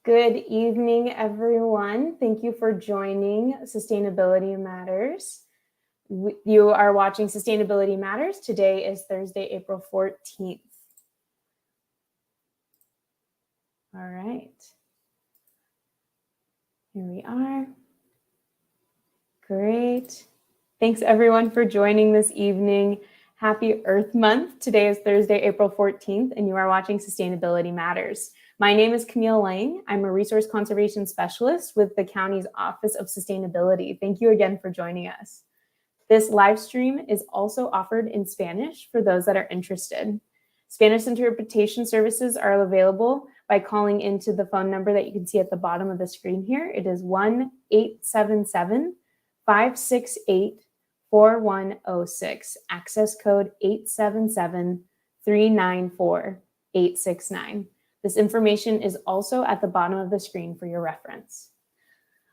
Good evening, everyone. Thank you for joining Sustainability Matters. You are watching Sustainability Matters. Today is Thursday, April 14th. All right. Here we are. Great. Thanks, everyone, for joining this evening. Happy Earth Month. Today is Thursday, April 14th, and you are watching Sustainability Matters. My name is Camille Lang. I'm a resource conservation specialist with the county's Office of Sustainability. Thank you again for joining us. This live stream is also offered in Spanish for those that are interested. Spanish interpretation services are available by calling into the phone number that you can see at the bottom of the screen here. It is 1-877-568-4106, access code 877-394-869. This information is also at the bottom of the screen for your reference.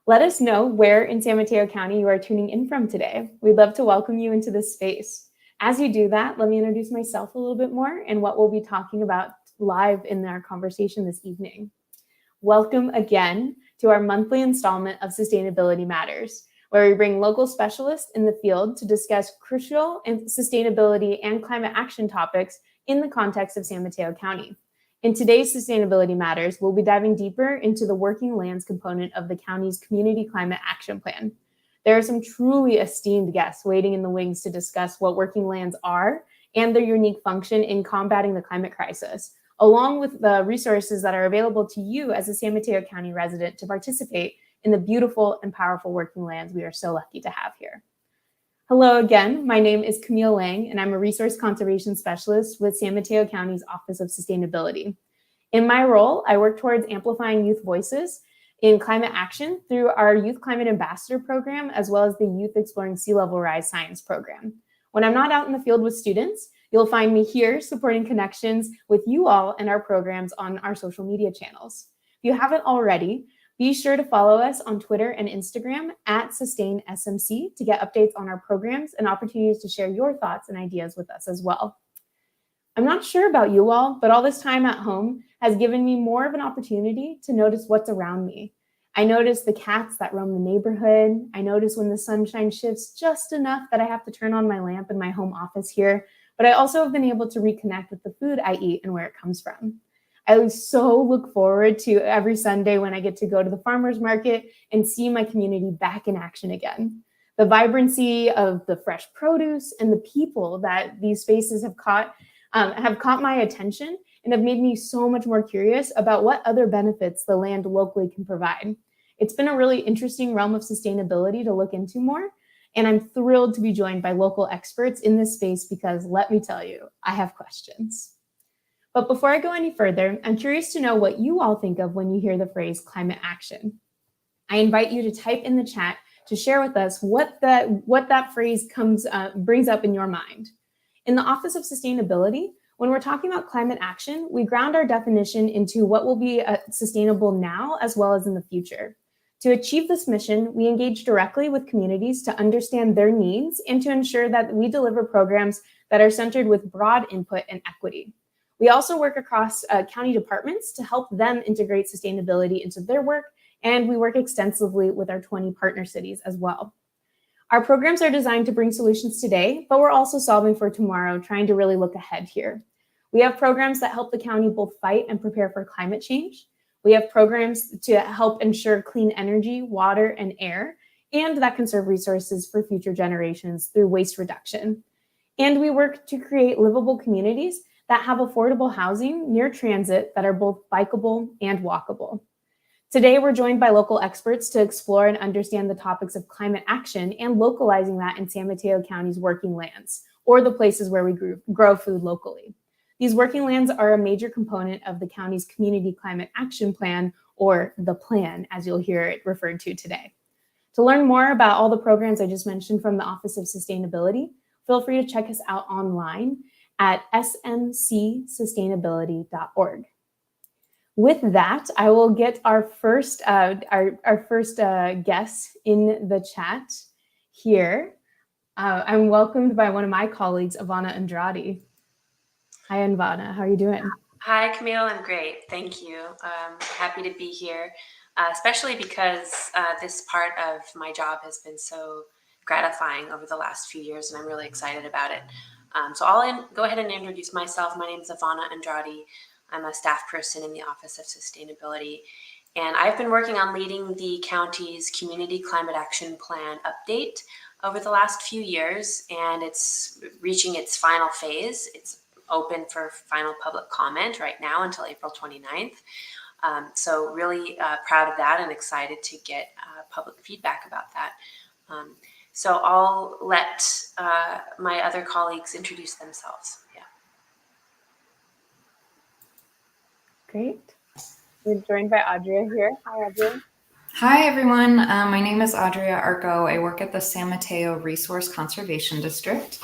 Let us know where in San Mateo County you are tuning in from today. We'd love to welcome you into this space. As you do that, let me introduce myself a little bit more and what we'll be talking about live in our conversation this evening. Welcome again to our monthly installment of Sustainability Matters, where we bring local specialists in the field to discuss crucial sustainability and climate action topics in the context of San Mateo County. In today's Sustainability Matters, we'll be diving deeper into the working lands component of the county's Community Climate Action Plan. There are some truly esteemed guests waiting in the wings to discuss what working lands are and their unique function in combating the climate crisis, along with the resources that are available to you as a San Mateo County resident to participate in the beautiful and powerful working lands we are so lucky to have here. Hello again, my name is Camille Lang, and I'm a resource conservation specialist with San Mateo County's Office of Sustainability. In my role, I work towards amplifying youth voices in climate action through our Youth Climate Ambassador program, as well as the Youth Exploring Sea Level Rise Science program. When I'm not out in the field with students, you'll find me here supporting connections with you all and our programs on our social media channels. If you haven't already, be sure to follow us on Twitter and Instagram at SustainSMC to get updates on our programs and opportunities to share your thoughts and ideas with us as well. I'm not sure about you all, but all this time at home has given me more of an opportunity to notice what's around me. I notice the cats that roam the neighborhood. I notice when the sunshine shifts just enough that I have to turn on my lamp in my home office here, but I also have been able to reconnect with the food I eat and where it comes from. I so look forward to every Sunday when I get to go to the farmer's market and see my community back in action again. The vibrancy of the fresh produce and the people that these spaces have caught my attention and have made me so much more curious about what other benefits the land locally can provide. It's been a really interesting realm of sustainability to look into more, and I'm thrilled to be joined by local experts in this space because, let me tell you, I have questions. But before I go any further, I'm curious to know what you all think of when you hear the phrase climate action. I invite you to type in the chat to share with us what that phrase brings up in your mind. In the Office of Sustainability, when we're talking about climate action, we ground our definition into what will be sustainable now as well as in the future. To achieve this mission, we engage directly with communities to understand their needs and to ensure that we deliver programs that are centered with broad input and equity. We also work across county departments to help them integrate sustainability into their work, and we work extensively with our 20 partner cities as well. Our programs are designed to bring solutions today, but we're also solving for tomorrow, trying to really look ahead here. We have programs that help the county both fight and prepare for climate change. We have programs to help ensure clean energy, water, and air, and that conserve resources for future generations through waste reduction. And we work to create livable communities that have affordable housing near transit that are both bikeable and walkable. Today, we're joined by local experts to explore and understand the topics of climate action and localizing that in San Mateo County's working lands, or the places where we grow food locally. These working lands are a major component of the county's Community Climate Action Plan, or the plan, as you'll hear it referred to today. To learn more about all the programs I just mentioned from the Office of Sustainability, feel free to check us out online at smcsustainability.org. With that, I will get our first guest in the chat here. I'm welcomed by one of my colleagues, Ivana Andrade. Hi, Ivana. How are you doing? Hi, Camille. I'm great. Thank you. Happy to be here, especially because this part of my job has been so gratifying over the last few years, and I'm really excited about it. So I'll go ahead and introduce myself. My name is Ivana Andrade. I'm a staff person in the Office of Sustainability, and I've been working on leading the county's Community Climate Action Plan update over the last few years, and it's reaching its final phase. It's open for final public comment right now until April 29th. So really proud of that and excited to get public feedback about that. So I'll let my other colleagues introduce themselves. Yeah. Great. We're joined by Audrey here. Hi, Audrey. Hi, everyone. My name is Audrey Arko. I work at the San Mateo Resource Conservation District.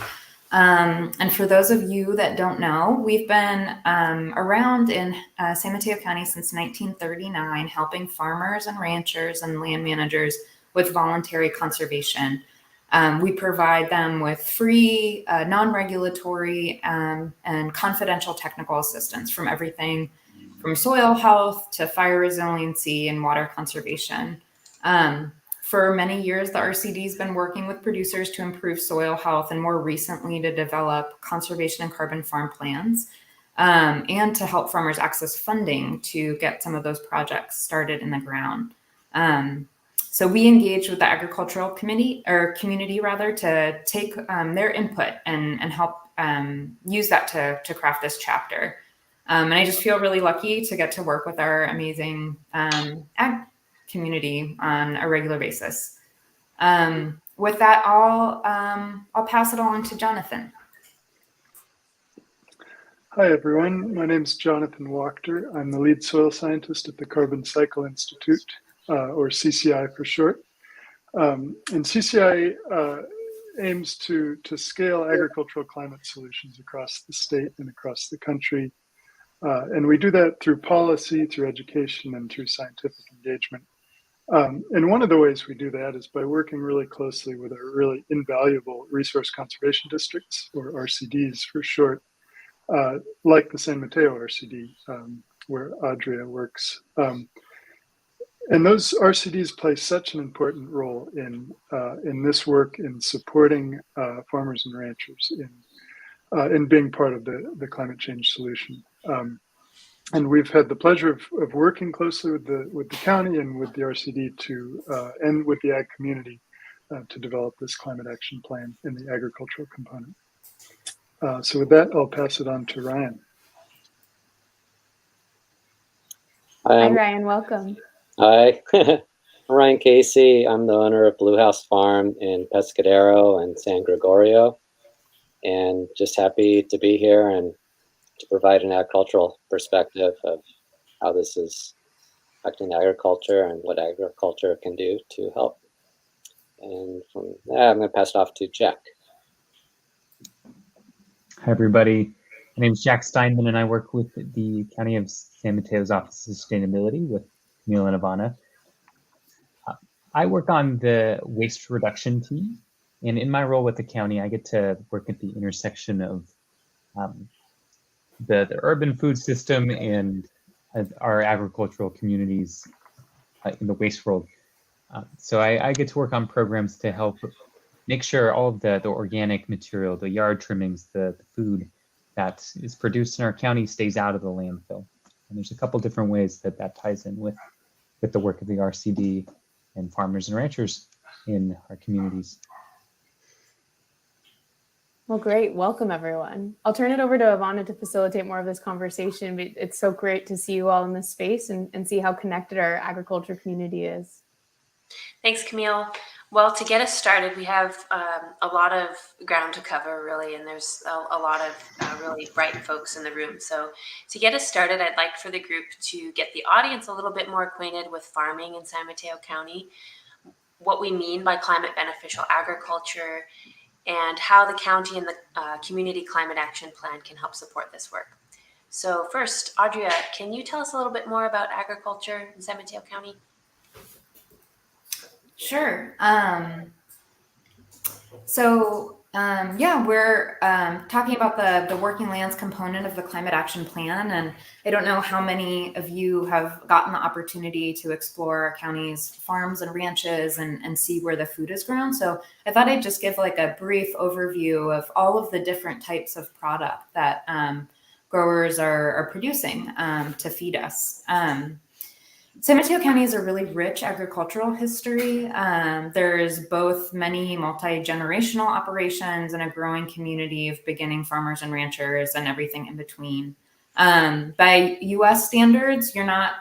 And for those of you that don't know, we've been around in San Mateo County since 1939, helping farmers and ranchers and land managers with voluntary conservation. We provide them with free, non-regulatory, and confidential technical assistance from everything from soil health to fire resiliency and water conservation. For many years, the RCD has been working with producers to improve soil health and more recently to develop conservation and carbon farm plans and to help farmers access funding to get some of those projects started in the ground. So we engage with the agricultural community to take their input and help use that to craft this chapter. And I just feel really lucky to get to work with our amazing ag community on a regular basis. With that, I'll pass it on to Jonathan. Hi, everyone. My name is Jonathan Wachter. I'm the lead soil scientist at the Carbon Cycle Institute, or CCI for short. And CCI aims to scale agricultural climate solutions across the state and across the country. And we do that through policy, through education, and through scientific engagement. And one of the ways we do that is by working really closely with our really invaluable resource conservation districts, or RCDs for short, like the San Mateo RCD, where Audrey works. And those RCDs play such an important role in this work, in supporting farmers and ranchers, in being part of the climate change solution. And we've had the pleasure of working closely with the county and with the RCD and with the ag community to develop this climate action plan in the agricultural component. So with that, I'll pass it on to Ryan. Hi, Ryan. Welcome. Hi, I'm Ryan Casey. I'm the owner of Blue House Farm in Pescadero and San Gregorio, and just happy to be here and to provide an agricultural perspective of how this is affecting agriculture and what agriculture can do to help. And from that, I'm going to pass it off to Jack. Hi, everybody. My name is Jack Steinman, and I work with the County of San Mateo's Office of Sustainability with Camille and Ivana. I work on the waste reduction team, and in my role with the county, I get to work at the intersection of the urban food system and our agricultural communities in the waste world. So I get to work on programs to help make sure all of the organic material, the yard trimmings, the food that is produced in our county stays out of the landfill. And there's a couple different ways that ties in with the work of the RCD and farmers and ranchers in our communities. Well, great. Welcome, everyone. I'll turn it over to Ivana to facilitate more of this conversation. But it's so great to see you all in this space and see how connected our agriculture community is. Thanks, Camille. Well, to get us started, we have a lot of ground to cover, really, and there's a lot of really bright folks in the room. So to get us started, I'd like for the group to get the audience a little bit more acquainted with farming in San Mateo County, what we mean by climate beneficial agriculture, and how the county and the Community Climate Action Plan can help support this work. So first, Audrey, can you tell us a little bit more about agriculture in San Mateo County? Sure. So Yeah, we're talking about the working lands component of the climate action plan. And I don't know how many of you have gotten the opportunity to explore our county's farms and ranches and see where the food is grown. So I thought I'd just give like a brief overview of all of the different types of product that growers are producing to feed us. San Mateo County has a really rich agricultural history. There's both many multi-generational operations and a growing community of beginning farmers and ranchers and everything in between. By US standards, you're not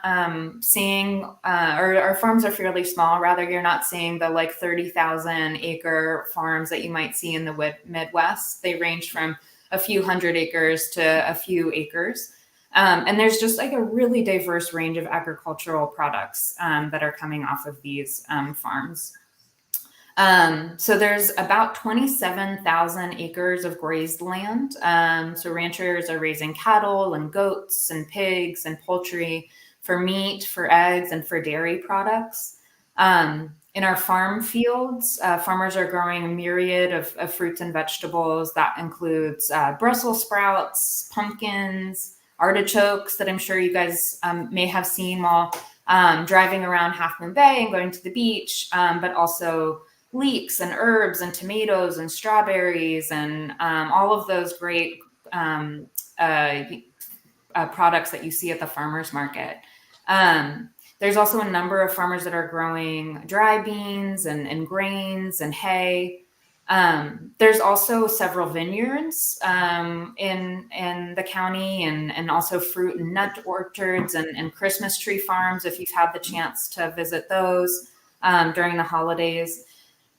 seeing, or our farms are fairly small, rather you're not seeing the like 30,000 acre farms that you might see in the Midwest. They range from a few hundred acres to a few acres. And there's just like a really diverse range of agricultural products that are coming off of these farms. So there's about 27,000 acres of grazed land. So ranchers are raising cattle and goats and pigs and poultry for meat, for eggs, and for dairy products. In our farm fields, farmers are growing a myriad of fruits and vegetables. That includes Brussels sprouts, pumpkins, artichokes that I'm sure you guys may have seen while driving around Half Moon Bay and going to the beach, but also leeks and herbs and tomatoes and strawberries and all of those great products that you see at the farmer's market. There's also a number of farmers that are growing dry beans and grains and hay. There's also several vineyards in the county and also fruit and nut orchards and Christmas tree farms if you've had the chance to visit those during the holidays.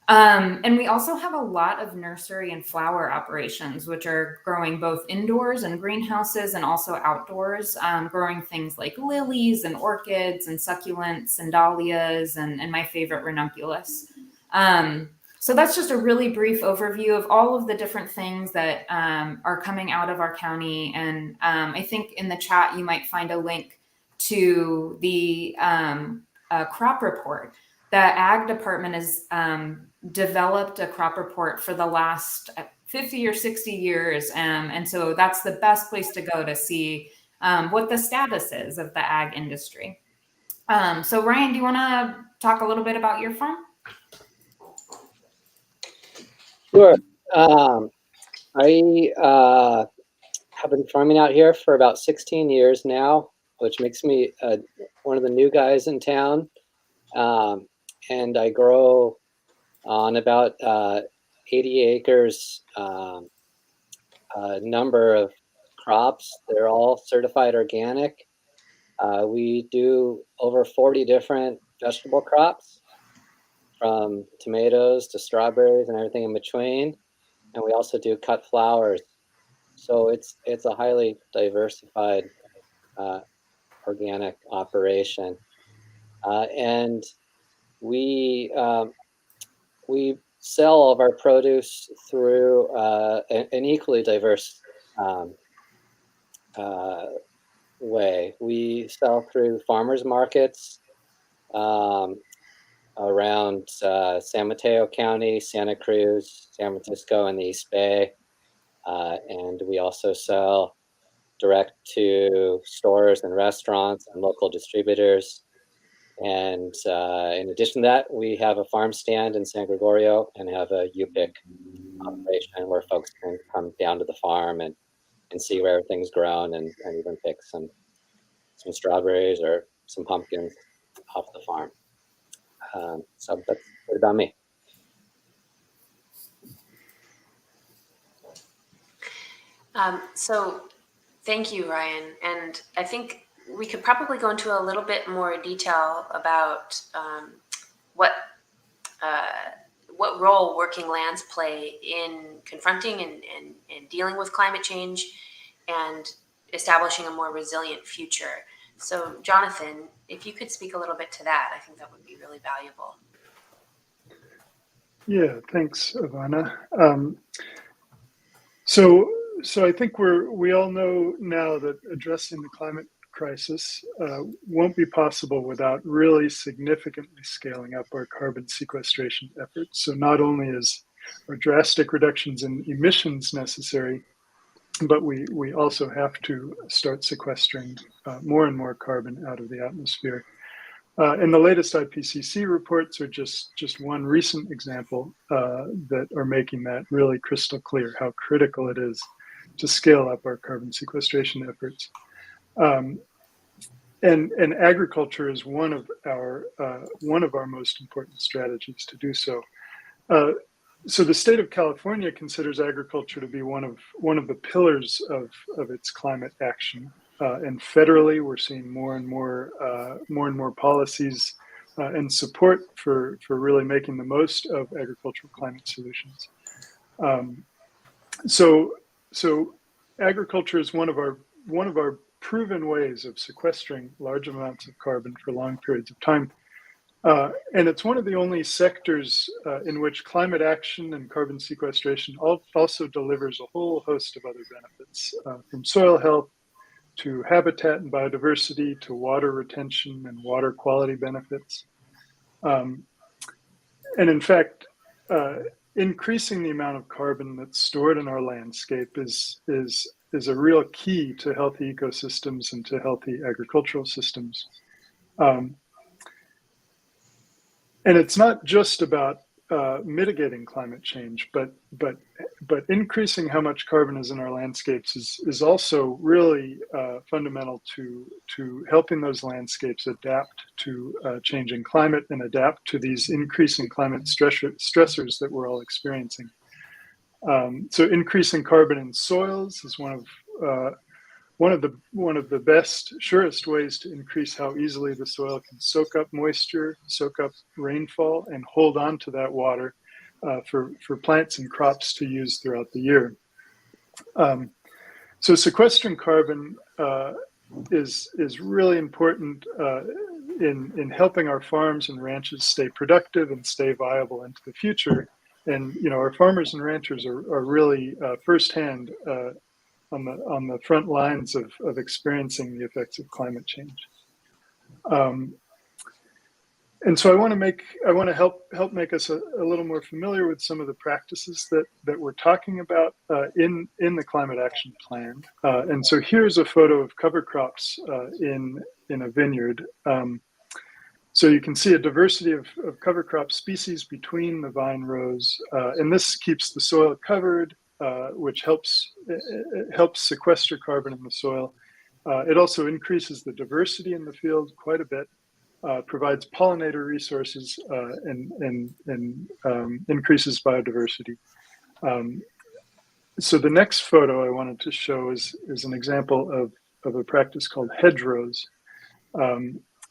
And we also have a lot of nursery and flower operations, which are growing both indoors and greenhouses and also outdoors, growing things like lilies and orchids and succulents and dahlias and my favorite ranunculus. So that's just a really brief overview of all of the different things that are coming out of our county. And I think in the chat, you might find a link to the crop report. The Ag Department has developed a crop report for the last 50 or 60 years. And so that's the best place to go to see what the status is of the ag industry. So Ryan, do you want to talk a little bit about your farm? Sure. I have been farming out here for about 16 years now, which makes me one of the new guys in town. And I grow on about 80 acres, a number of crops. They're all certified organic. We do over 40 different vegetable crops, from tomatoes to strawberries and everything in between. And we also do cut flowers. So it's a highly diversified organic operation. And we sell all of our produce through an equally diverse way. We sell through farmers markets around San Mateo County, Santa Cruz, San Francisco, and the East Bay. And we also sell direct to stores and restaurants and local distributors. And in addition to that, we have a farm stand in San Gregorio and have a U-Pick operation where folks can come down to the farm and see where everything's grown and even pick some strawberries or some pumpkins off the farm. So that's it about me. So thank you, Ryan. And I think we could probably go into a little bit more detail about what role working lands play in confronting and dealing with climate change and establishing a more resilient future. So Jonathan, if you could speak a little bit to that, I think that would be really valuable. Yeah, thanks, Ivana. So I think we all know now that addressing the climate crisis won't be possible without really significantly scaling up our carbon sequestration efforts. So not only is or drastic reductions in emissions necessary, but we also have to start sequestering more and more carbon out of the atmosphere. And the latest IPCC reports are just one recent example that are making that really crystal clear, how critical it is to scale up our carbon sequestration efforts. And agriculture is one of our most important strategies to do so. So the state of California considers agriculture to be one of the pillars of its climate action. And federally, we're seeing more and more policies and support for really making the most of agricultural climate solutions. So agriculture is one of our proven ways of sequestering large amounts of carbon for long periods of time. And it's one of the only sectors in which climate action and carbon sequestration also delivers a whole host of other benefits, from soil health to habitat and biodiversity to water retention and water quality benefits. And in fact, increasing the amount of carbon that's stored in our landscape is a real key to healthy ecosystems and to healthy agricultural systems. And it's not just about mitigating climate change, but increasing how much carbon is in our landscapes is also really fundamental to helping those landscapes adapt to changing climate and adapt to these increasing climate stressors that we're all experiencing. So increasing carbon in soils is one of the best, surest ways to increase how easily the soil can soak up moisture, soak up rainfall, and hold on to that water for plants and crops to use throughout the year. So sequestering carbon is really important in helping our farms and ranches stay productive and stay viable into the future. And our farmers and ranchers are really firsthand on the front lines of experiencing the effects of climate change. And so I want to help make us a little more familiar with some of the practices that we're talking about in the climate action plan. And so here's a photo of cover crops in a vineyard. So you can see a diversity of cover crop species between the vine rows, and this keeps the soil covered, which helps sequester carbon in the soil. It also increases the diversity in the field quite a bit, provides pollinator resources, and increases biodiversity. So the next photo I wanted to show is an example of a practice called hedgerows.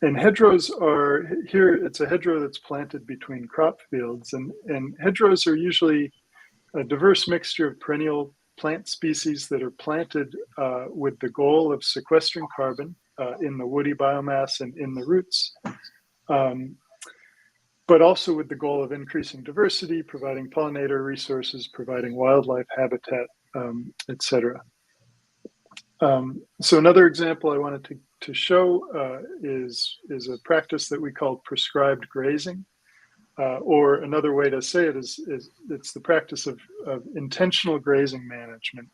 And hedgerows are, here it's a hedgerow that's planted between crop fields, and hedgerows are usually a diverse mixture of perennial plant species that are planted with the goal of sequestering carbon in the woody biomass and in the roots, but also with the goal of increasing diversity, providing pollinator resources, providing wildlife habitat, etc. So another example I wanted to show is a practice that we call prescribed grazing. Or another way to say it is it's the practice of intentional grazing management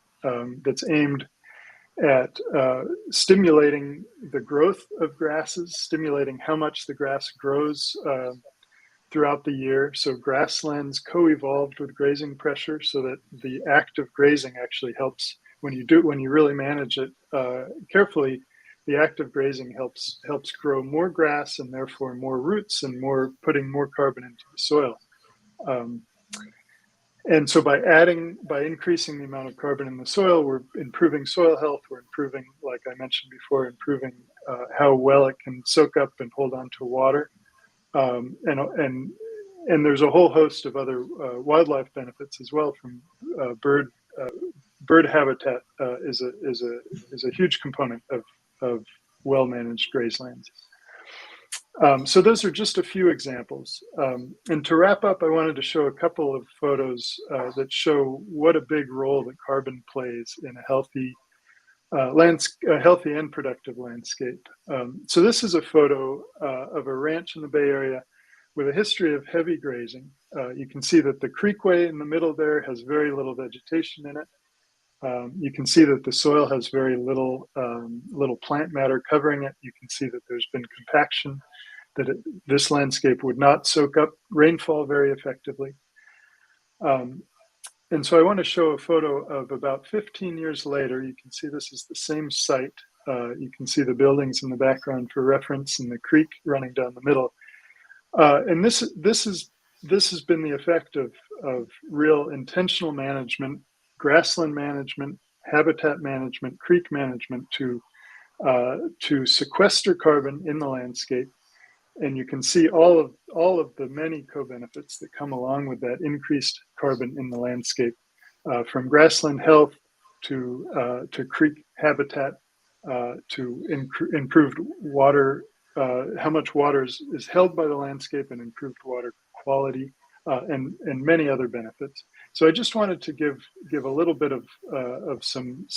that's aimed at stimulating the growth of grasses, stimulating how much the grass grows throughout the year. So grasslands co-evolved with grazing pressure, so that the act of grazing actually helps when you really manage it carefully. The act of grazing helps grow more grass and therefore more roots and putting more carbon into the soil. And so by increasing the amount of carbon in the soil, we're improving soil health. We're improving, like I mentioned before, how well it can soak up and hold on to water. And there's a whole host of other wildlife benefits as well. From bird habitat is a huge component of well-managed grazelands. So those are just a few examples. And to wrap up, I wanted to show a couple of photos that show what a big role that carbon plays in a healthy and productive landscape. So this is a photo of a ranch in the Bay Area with a history of heavy grazing. You can see that the creekway in the middle there has very little vegetation in it. You can see that the soil has very little plant matter covering it. You can see that there's been compaction, that this landscape would not soak up rainfall very effectively. And so I want to show a photo of about 15 years later. You can see this is the same site. You can see the buildings in the background for reference and the creek running down the middle. And this has been the effect of real intentional management, grassland management, habitat management, creek management to sequester carbon in the landscape. And you can see all of the many co-benefits that come along with that increased carbon in the landscape, from grassland health to creek habitat, to improved water, how much water is held by the landscape, and improved water quality, and many other benefits. So I just wanted to give a little bit of some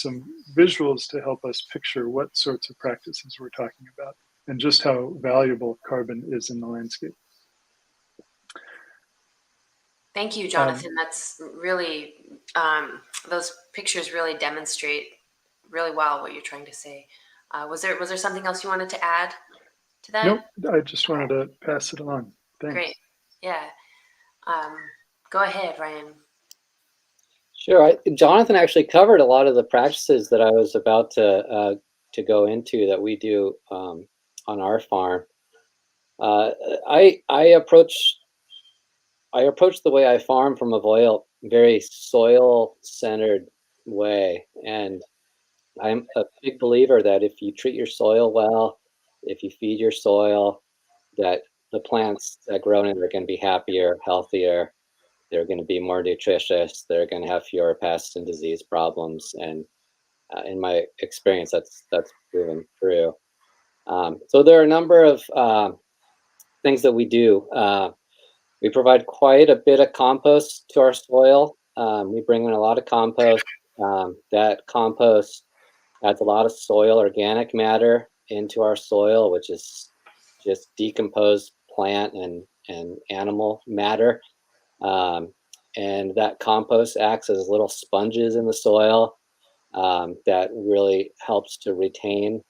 visuals to help us picture what sorts of practices we're talking about, and just how valuable carbon is in the landscape. Thank you, Jonathan. That's really, those pictures really demonstrate really well what you're trying to say. Was there something else you wanted to add to that? Nope, I just wanted to pass it along. Thanks. Great. Yeah. Go ahead, Ryan. Sure. Jonathan actually covered a lot of the practices that I was about to go into that we do on our farm. I approach the way I farm from a very soil-centered way, and I'm a big believer that if you treat your soil well, if you feed your soil, that the plants that grow in it are going to be happier, healthier. They're going to be more nutritious. They're going to have fewer pests and disease problems. And in my experience, that's proven true. So there are a number of things that we do. We provide quite a bit of compost to our soil. We bring in a lot of compost. That compost adds a lot of soil organic matter into our soil, which is just decomposed plant and animal matter. And that compost acts as little sponges in the soil that really helps to retain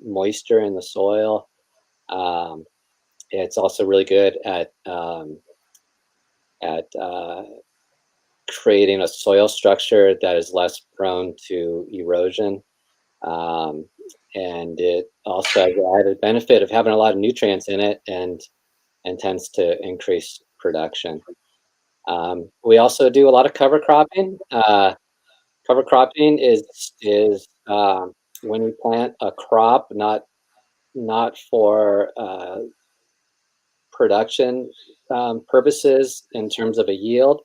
moisture in the soil. It's also really good at creating a soil structure that is less prone to erosion. And it also has the added benefit of having a lot of nutrients in it and tends to increase production. We also do a lot of cover cropping. Cover cropping is when we plant a crop, not for production purposes in terms of a yield,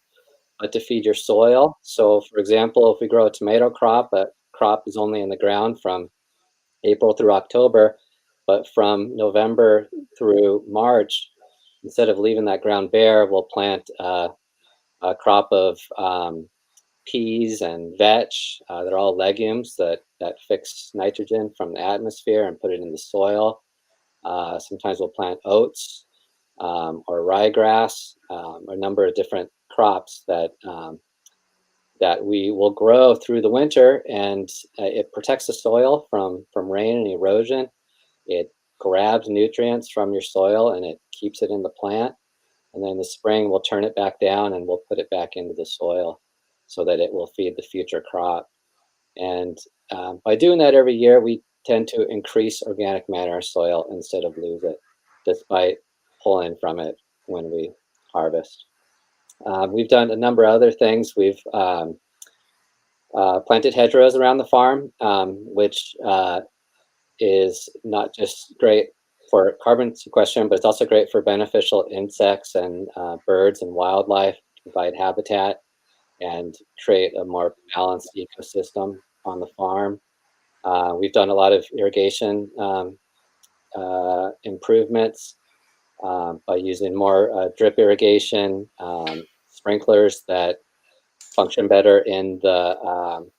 but to feed your soil. So for example, if we grow a tomato crop, a crop is only in the ground from April through October, but from November through March, instead of leaving that ground bare, we'll plant a crop of peas and vetch. They're all legumes that fix nitrogen from the atmosphere and put it in the soil. Sometimes we'll plant oats or ryegrass, a number of different crops that we will grow through the winter, and it protects the soil from rain and erosion. It grabs nutrients from your soil and it keeps it in the plant. And then in the spring, we'll turn it back down and we'll put it back into the soil so that it will feed the future crop. And by doing that every year, we tend to increase organic matter in our soil instead of lose it, despite pulling from it when we harvest. We've done a number of other things. We've planted hedgerows around the farm, which is not just great for carbon sequestration, but it's also great for beneficial insects and birds and wildlife, to provide habitat and create a more balanced ecosystem on the farm. We've done a lot of irrigation improvements by using more drip irrigation, sprinklers that function better in the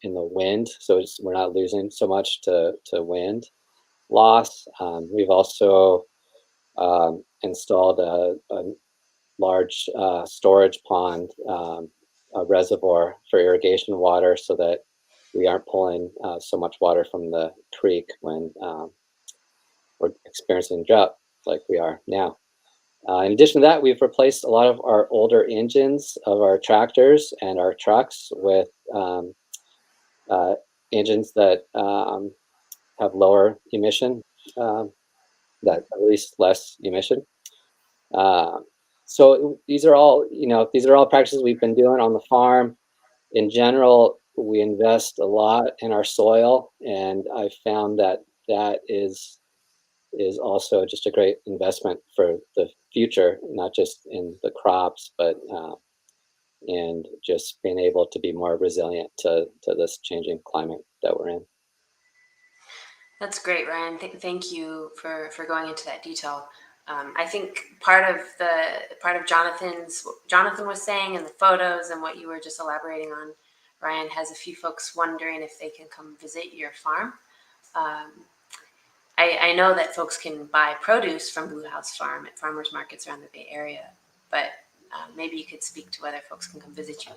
wind, so we're not losing so much to wind loss. We've also installed a large storage pond, a reservoir for irrigation water, so that we aren't pulling so much water from the creek when we're experiencing drought like we are now. In addition to that, we've replaced a lot of our older engines of our tractors and our trucks with engines that have lower emission, that release less emission. So these are all, these are all practices we've been doing on the farm. In general, we invest a lot in our soil, and I found that that is also just a great investment for the future, not just in the crops, but and just being able to be more resilient to this changing climate that we're in. That's great, Ryan. Thank you for going into that detail. I think part of Jonathan was saying, and the photos and what you were just elaborating on, Ryan, has a few folks wondering if they can come visit your farm. I know that folks can buy produce from Blue House Farm at farmers markets around the Bay Area, but maybe you could speak to whether folks can come visit you.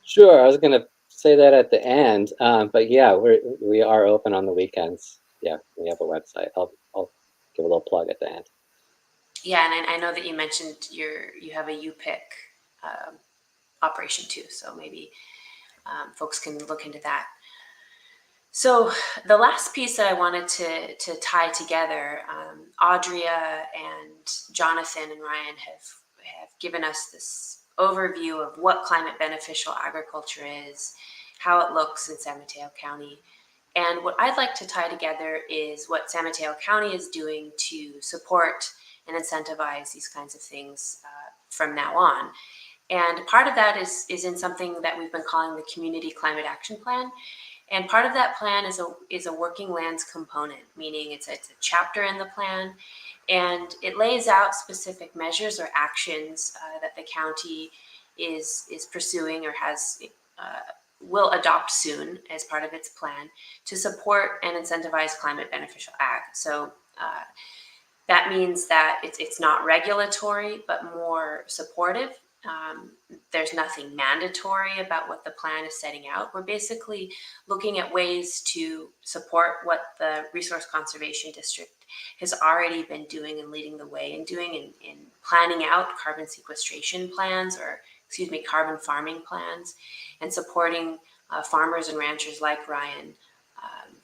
Sure, I was going to say that at the end, but yeah, we are open on the weekends. Yeah, we have a website. I'll give a little plug at the end. Yeah, and I know that you mentioned you have a U-Pick operation too, so maybe folks can look into that. So the last piece that I wanted to tie together, Audrey and Jonathan and Ryan have given us this overview of what climate beneficial agriculture is, how it looks in San Mateo County. And what I'd like to tie together is what San Mateo County is doing to support and incentivize these kinds of things from now on. And part of that is in something that we've been calling the Community Climate Action Plan. And part of that plan is a working lands component, meaning it's a chapter in the plan, and it lays out specific measures or actions that the county is pursuing or will adopt soon as part of its plan to support and incentivize climate beneficial ag. So that means that it's not regulatory, but more supportive. There's nothing mandatory about what the plan is setting out. We're basically looking at ways to support what the Resource Conservation District has already been doing and leading the way in doing in planning out carbon sequestration plans, or carbon farming plans, and supporting farmers and ranchers like Ryan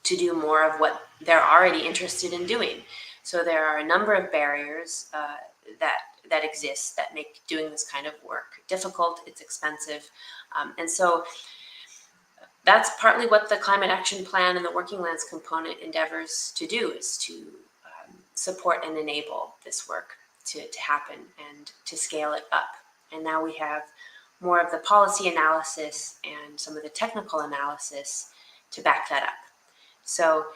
to do more of what they're already interested in doing. So there are a number of barriers that exist that make doing this kind of work difficult. It's expensive. And so that's partly what the Climate Action Plan and the Working Lands component endeavors to do, is to support and enable this work to happen and to scale it up. And now we have more of the policy analysis and some of the technical analysis to back that up. So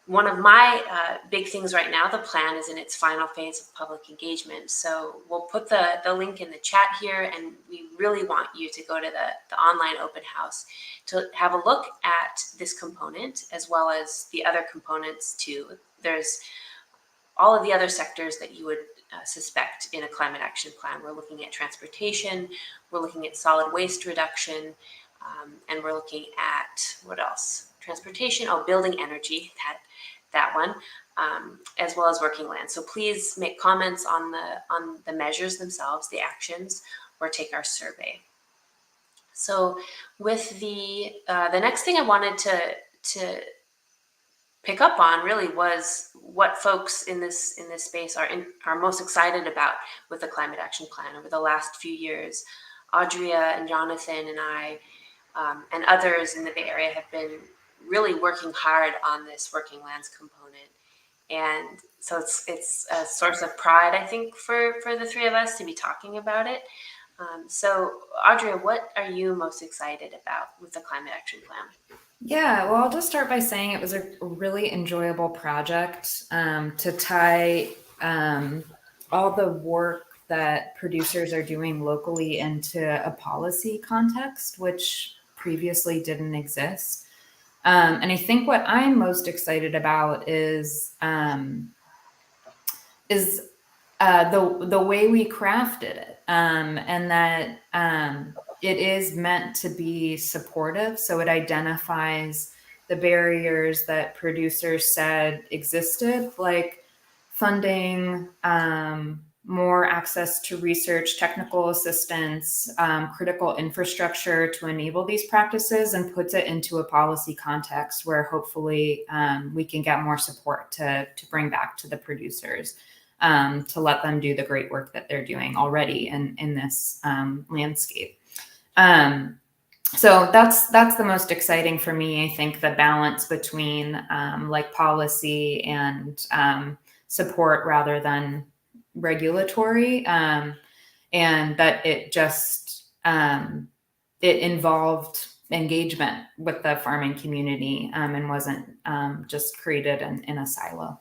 one of my big things right now, the plan is in its final phase of public engagement. So we'll put the link in the chat here, and we really want you to go to the online open house to have a look at this component, as well as the other components too. There's all of the other sectors that you would suspect in a climate action plan. We're looking at transportation, we're looking at solid waste reduction, and we're looking at, what else? Transportation, building energy, that one, as well as working land. So please make comments on the measures themselves, the actions, or take our survey. So with the next thing I wanted to pick up on really was what folks in this space are most excited about with the Climate Action Plan over the last few years. Audrey and Jonathan and I and others in the Bay Area have been really working hard on this working lands component. And so it's a source of pride, I think, for the three of us to be talking about it. So Audrey, what are you most excited about with the Climate Action Plan? Yeah, well, I'll just start by saying it was a really enjoyable project to tie all the work that producers are doing locally into a policy context, which previously didn't exist. And I think what I'm most excited about is is the way we crafted it, and that it is meant to be supportive. So it identifies the barriers that producers said existed, like funding, more access to research, technical assistance, critical infrastructure to enable these practices, and puts it into a policy context where hopefully we can get more support to bring back to the producers, to let them do the great work that they're doing already in this landscape. So that's the most exciting for me. I think the balance between like policy and support rather than regulatory, and that it just it involved engagement with the farming community, and wasn't just created in a silo.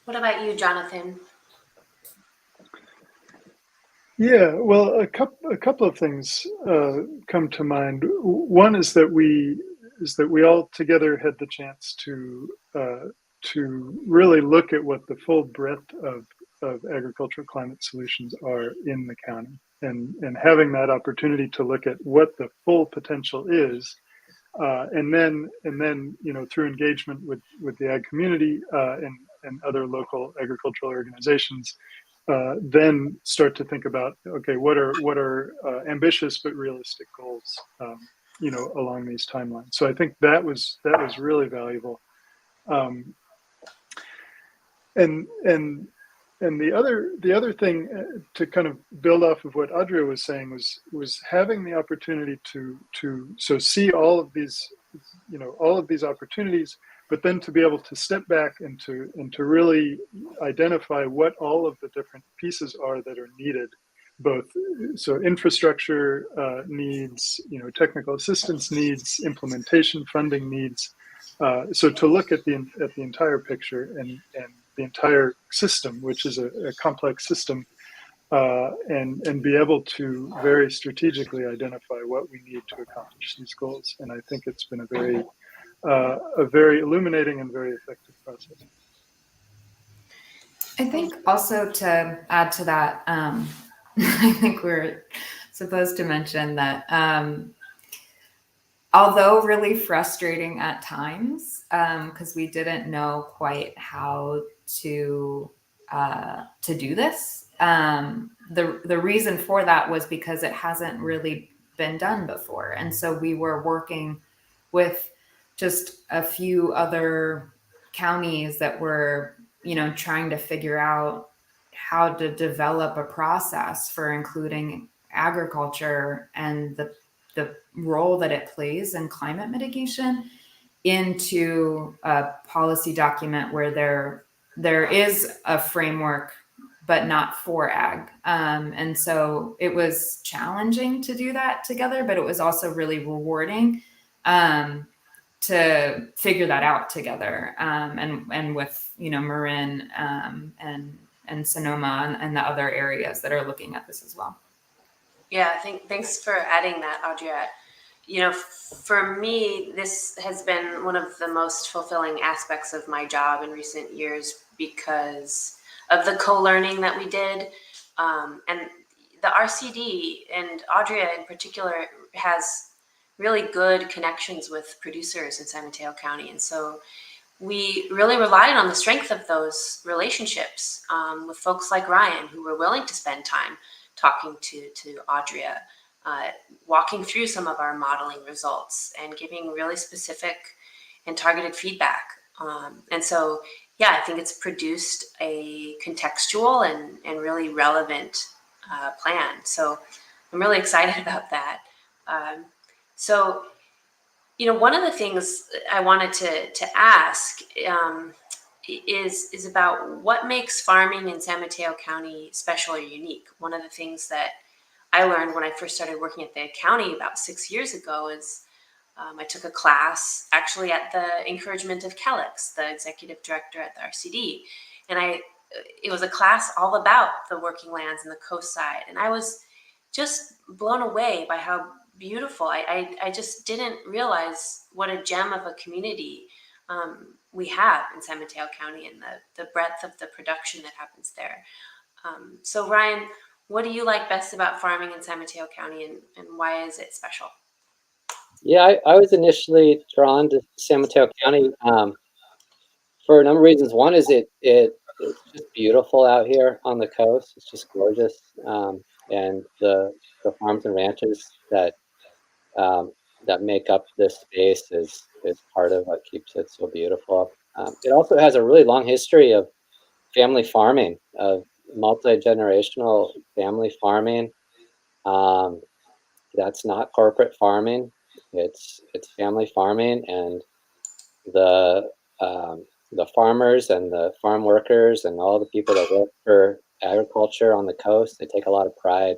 What about you, Jonathan? Yeah, well, a couple of things come to mind. One is that we all together had the chance to really look at what the full breadth of agricultural climate solutions are in the county, and having that opportunity to look at what the full potential is, and then through engagement with the ag community and other local agricultural organizations. Then start to think about, okay, what are ambitious but realistic goals, along these timelines. So I think that was really valuable. And the other thing, to kind of build off of what Audrey was saying, was having the opportunity to see all of these opportunities, but then to be able to step back and to really identify what all of the different pieces are that are needed, both so infrastructure needs, technical assistance needs, implementation funding needs. So to look at the entire picture and the entire system, which is a complex system, and be able to very strategically identify what we need to accomplish these goals. And I think it's been a very illuminating and very effective process. I think also to add to that, I think we're supposed to mention that although really frustrating at times, because we didn't know quite how to do this, the reason for that was because it hasn't really been done before, and so we were working with just a few other counties that were, trying to figure out how to develop a process for including agriculture and the role that it plays in climate mitigation into a policy document where there is a framework, but not for ag. And so it was challenging to do that together, but it was also really rewarding to figure that out together, and with Marin and Sonoma and the other areas that are looking at this as well. Yeah, thanks for adding that, Audrey. For me, this has been one of the most fulfilling aspects of my job in recent years because of the co-learning that we did, and the RCD, and Audrey in particular has really good connections with producers in San Mateo County. And so we really relied on the strength of those relationships with folks like Ryan, who were willing to spend time talking to Audrey, walking through some of our modeling results and giving really specific and targeted feedback. And so, yeah, I think it's produced a contextual and really relevant plan. So I'm really excited about that. So, one of the things I wanted to ask is about what makes farming in San Mateo County special or unique. One of the things that I learned when I first started working at the county about 6 years ago is I took a class actually at the encouragement of Kellex, the executive director at the RCD. And it was a class all about the working lands and the coast side. And I was just blown away by how beautiful. I just didn't realize what a gem of a community we have in San Mateo County and the breadth of the production that happens there. So Ryan, what do you like best about farming in San Mateo County, and why is it special? Yeah, I was initially drawn to San Mateo County for a number of reasons. One is it's just beautiful out here on the coast. It's just gorgeous, and the farms and ranches that make up this space is part of what keeps it so beautiful. It also has a really long history of family farming, of multi-generational family farming. That's not corporate farming. It's family farming, and the the farmers and the farm workers and all the people that work for agriculture on the coast, they take a lot of pride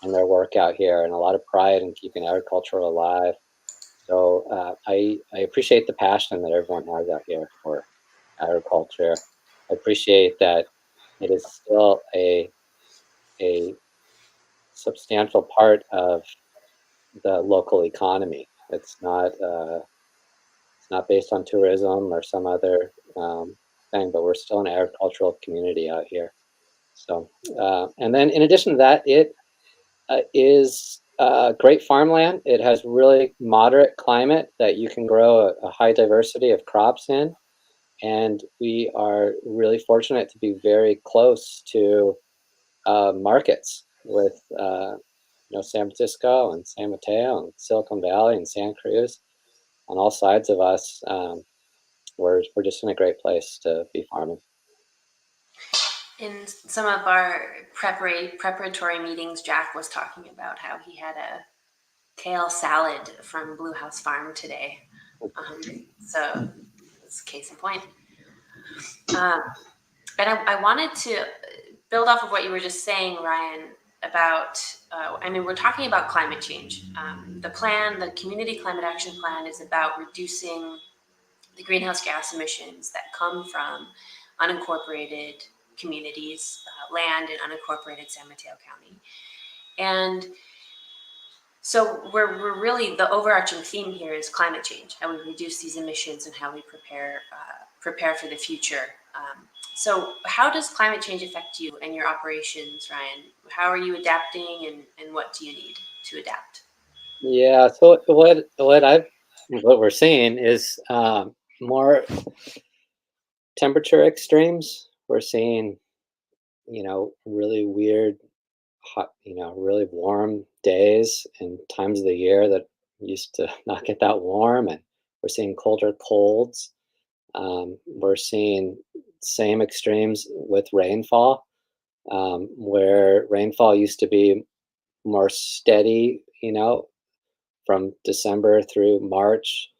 in their work out here and a lot of pride in keeping agriculture alive. So I appreciate the passion that everyone has out here for agriculture. I appreciate that it is still a substantial part of the local economy. It's not based on tourism or some other thing, but we're still an agricultural community out here. So, and then in addition to that, it is great farmland. It has really moderate climate that you can grow a high diversity of crops in. And we are really fortunate to be very close to markets with San Francisco and San Mateo and Silicon Valley and Santa Cruz on all sides of us. We're just in a great place to be farming. In some of our preparatory meetings, Jack was talking about how he had a kale salad from Blue House Farm today. So it's a case in point. And I wanted to build off of what you were just saying, Ryan, about, we're talking about climate change. The Community Climate Action Plan is about reducing the greenhouse gas emissions that come from unincorporated communities, land in unincorporated San Mateo County. And so we're really, the overarching theme here is climate change, how we reduce these emissions and how we prepare for the future. So how does climate change affect you and your operations, Ryan? How are you adapting, and what do you need to adapt? Yeah, so what we're seeing is more temperature extremes. We're seeing, really weird, hot, really warm days and times of the year that used to not get that warm, and we're seeing colder colds. We're seeing same extremes with rainfall, where rainfall used to be more steady, from December through March.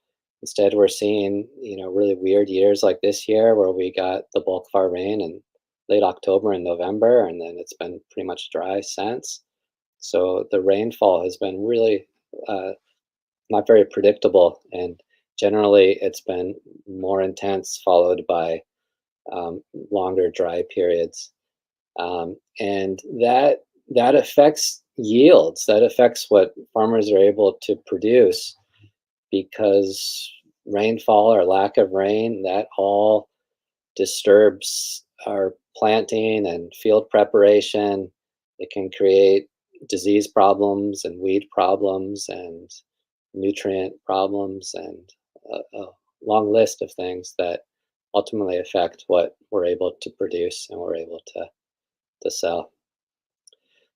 Instead, we're seeing, really weird years like this year where we got the bulk of our rain in late October and November, and then it's been pretty much dry since. So the rainfall has been really not very predictable, and generally it's been more intense, followed by longer dry periods, and that affects yields. That affects what farmers are able to produce, because rainfall or lack of rain, that all disturbs our planting and field preparation. It can create disease problems and weed problems and nutrient problems and a long list of things that ultimately affect what we're able to produce and we're able to sell.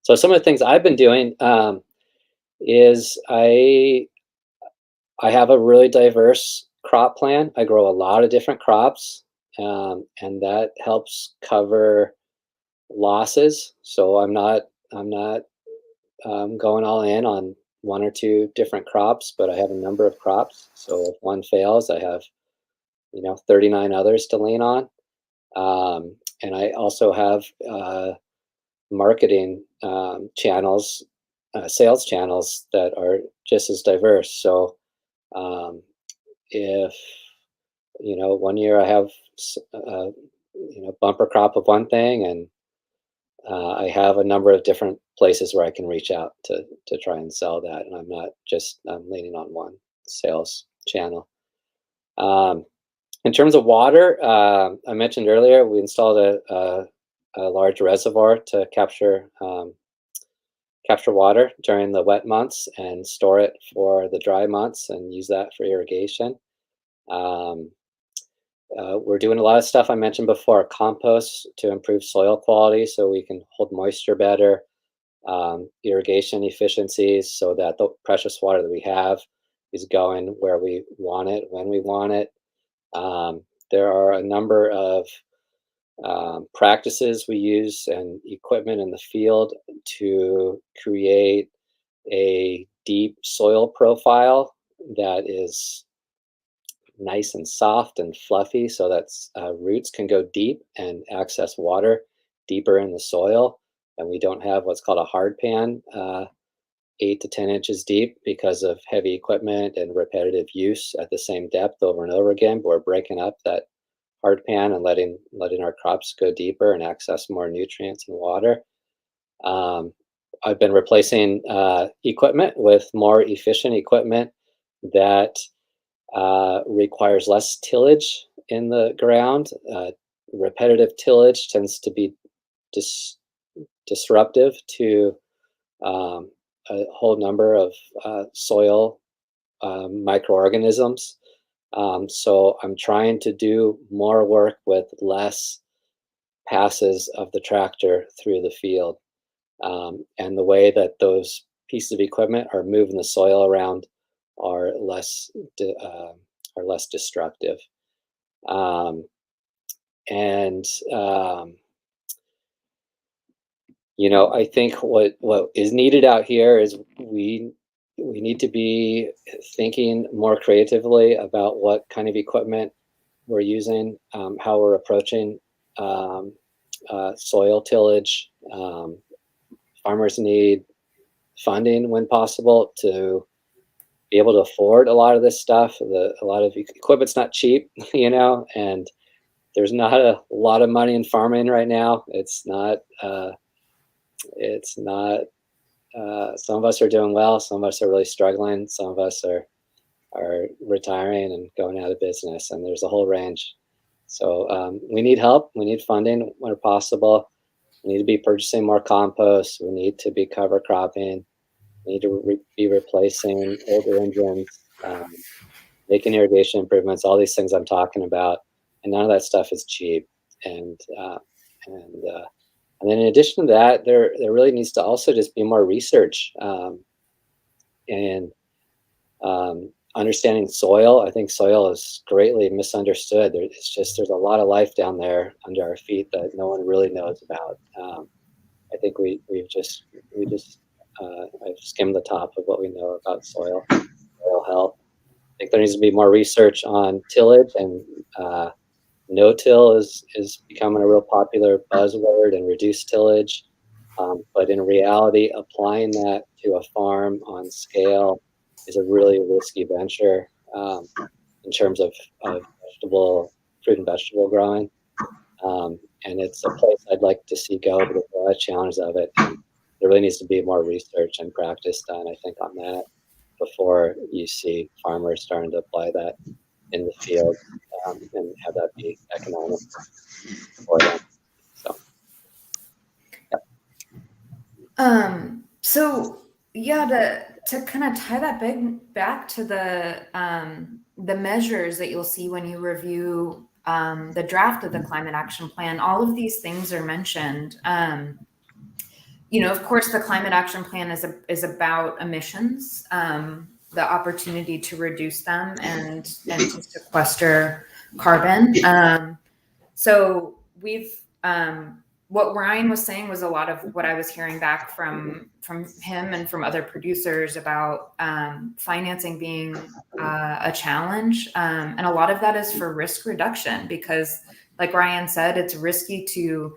So some of the things I've been doing is I have a really diverse crop plan. I grow a lot of different crops, and that helps cover losses. So I'm not going all in on one or two different crops, but I have a number of crops. So if one fails, I have 39 others to lean on. And I also have marketing channels, sales channels that are just as diverse. So if one year I have bumper crop of one thing, and I have a number of different places where I can reach out to try and sell that, and I'm not just leaning on one sales channel. In terms of water, I mentioned earlier, we installed a large reservoir to capture water during the wet months and store it for the dry months and use that for irrigation. We're doing a lot of stuff I mentioned before, compost to improve soil quality so we can hold moisture better, irrigation efficiencies so that the precious water that we have is going where we want it, when we want it. There are a number of practices we use and equipment in the field to create a deep soil profile that is nice and soft and fluffy so that roots can go deep and access water deeper in the soil. And we don't have what's called a hard pan 8 to 10 inches deep because of heavy equipment and repetitive use at the same depth over and over again. But we're breaking up that hard pan and letting our crops go deeper and access more nutrients and water. I've been replacing equipment with more efficient equipment that requires less tillage in the ground. Repetitive tillage tends to be disruptive to a whole number of soil microorganisms. So I'm trying to do more work with less passes of the tractor through the field. And the way that those pieces of equipment are moving the soil around are less destructive. You know, I think what is needed out here is we need to be thinking more creatively about what kind of equipment we're using, how we're approaching soil tillage. Farmers need funding when possible to be able to afford a lot of this stuff. A lot of equipment's not cheap, you know, and there's not a lot of money in farming right now. It's not. Some of us are doing well. Some of us are really struggling. Some of us are retiring and going out of business, and there's a whole range. So we need help. We need funding where possible. We need to be purchasing more compost. We need to be cover cropping. We need to be replacing older engines, making irrigation improvements, all these things I'm talking about. And none of that stuff is cheap. And then in addition to that, there really needs to also just be more research and understanding soil. I think soil is greatly misunderstood. There's a lot of life down there under our feet that no one really knows about. I think I've skimmed the top of what we know about soil health. I think there needs to be more research on tillage, and no-till is becoming a real popular buzzword, and reduced tillage. But in reality, applying that to a farm on scale is a really risky venture in terms of fruit and vegetable growing. And it's a place I'd like to see go, but there's a lot of challenges of it. And there really needs to be more research and practice done, I think, on that before you see farmers starting to apply that in the field and have that be economic for them. So, yeah. So yeah, to kind of tie that back to the measures that you'll see when you review the draft of the climate action plan, all of these things are mentioned. You know, of course, the climate action plan is about emissions, the opportunity to reduce them and to sequester carbon. So we've what Ryan was saying was a lot of what I was hearing back from him and from other producers about financing being a challenge. And a lot of that is for risk reduction, because like Ryan said, it's risky to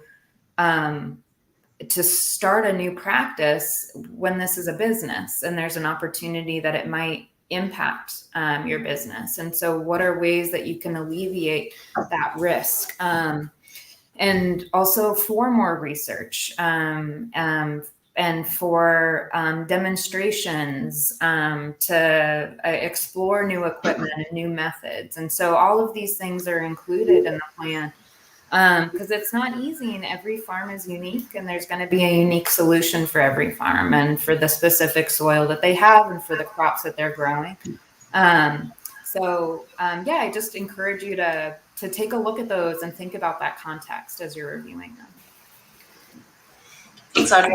start a new practice when this is a business and there's an opportunity that it might impact your business. And so what are ways that you can alleviate that risk? And also for more research, and for demonstrations to explore new equipment and new methods. And so all of these things are included in the plan because it's not easy, and every farm is unique, and there's going to be a unique solution for every farm and for the specific soil that they have and for the crops that they're growing. Yeah, I just encourage you to take a look at those and think about that context as you're reviewing them. Thanks, Audrey.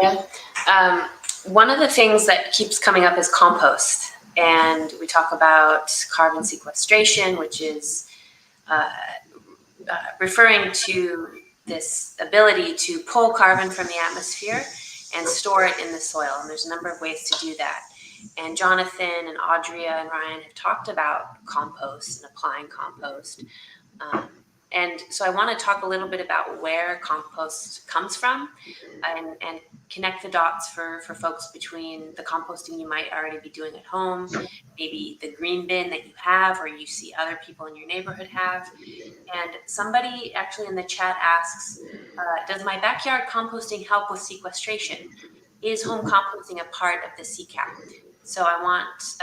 One of the things that keeps coming up is compost. And we talk about carbon sequestration, which is referring to this ability to pull carbon from the atmosphere and store it in the soil. And there's a number of ways to do that. And Jonathan and Audrey and Ryan have talked about compost and applying compost. And so I want to talk a little bit about where compost comes from and connect the dots for folks between the composting you might already be doing at home, maybe the green bin that you have or you see other people in your neighborhood have. And somebody actually in the chat asks, does my backyard composting help with sequestration? Is home composting a part of the CCAP? So I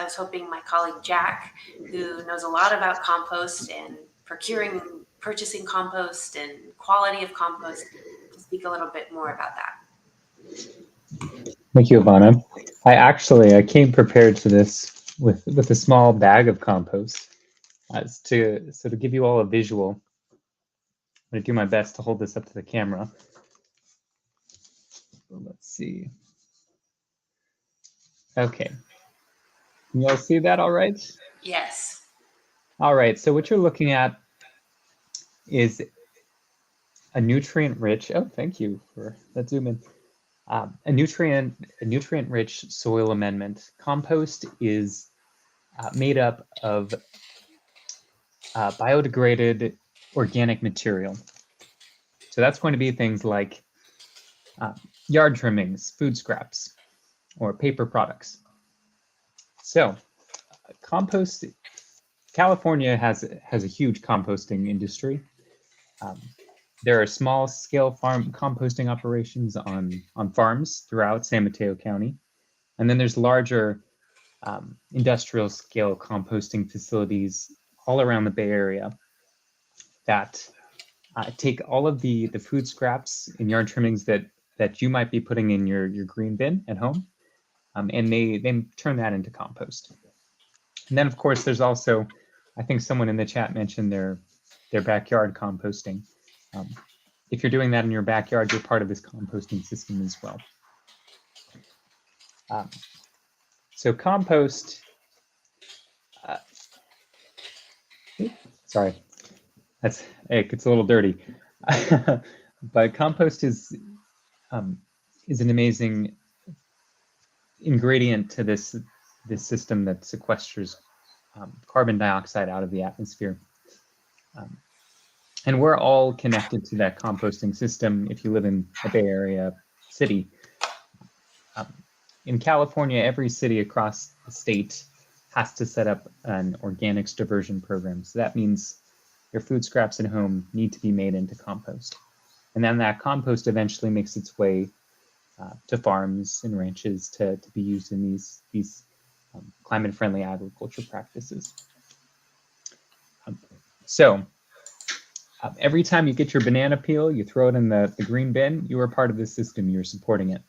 was hoping my colleague Jack, who knows a lot about compost and purchasing compost and quality of compost, to speak a little bit more about that. Thank you, Ivana. I came prepared to this with a small bag of compost. To give you all a visual, I'm going to do my best to hold this up to the camera. Let's see. Okay. Can you all see that all right? Yes. All right. So what you're looking at is a nutrient-rich. Oh, thank you for that zoom in. A nutrient-rich soil amendment. Compost is made up of biodegraded organic material. So that's going to be things like yard trimmings, food scraps, or paper products. So compost, California has a huge composting industry. There are small-scale farm composting operations on farms throughout San Mateo County. And then there's larger industrial-scale composting facilities all around the Bay Area that take all of the food scraps and yard trimmings that you might be putting in your green bin at home, and they turn that into compost. And then, of course, there's also, I think someone in the chat mentioned their backyard composting. If you're doing that in your backyard, you're part of this composting system as well. So compost, sorry, it gets a little dirty. But compost is an amazing ingredient to this system that sequesters carbon dioxide out of the atmosphere. And we're all connected to that composting system if you live in a Bay Area city. In California, every city across the state has to set up an organics diversion program. So that means your food scraps at home need to be made into compost. And then that compost eventually makes its way to farms and ranches to be used in these climate-friendly agriculture practices. Every time you get your banana peel, you throw it in the green bin, you are part of the system, you're supporting it.